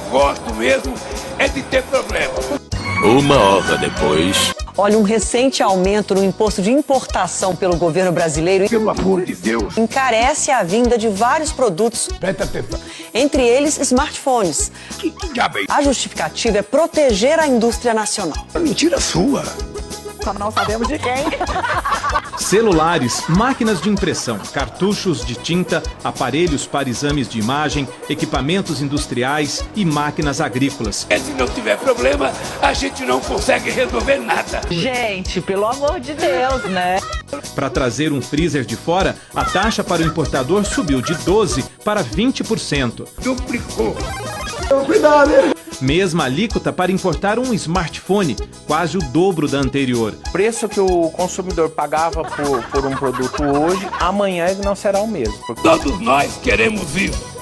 gosto mesmo é de ter problema. Uma hora depois... Olha, um recente aumento no imposto de importação pelo governo brasileiro, Pelo amor de Deus. encarece a vinda de vários produtos, Presta atenção. entre eles smartphones. Que diabo é isso? A justificativa é proteger a indústria nacional. Mentira sua. Só não sabemos de quem. Celulares, máquinas de impressão, cartuchos de tinta, aparelhos para exames de imagem, equipamentos industriais e máquinas agrícolas. Se não tiver problema, a gente não consegue resolver nada. Gente, pelo amor de Deus, né? Para trazer um freezer de fora, a taxa para o importador subiu de 12% para 20%. Duplicou. Mesma alíquota para importar um smartphone, quase o dobro da anterior. O preço que o consumidor pagava por um produto hoje, amanhã ele não será o mesmo. Todos nós queremos isso.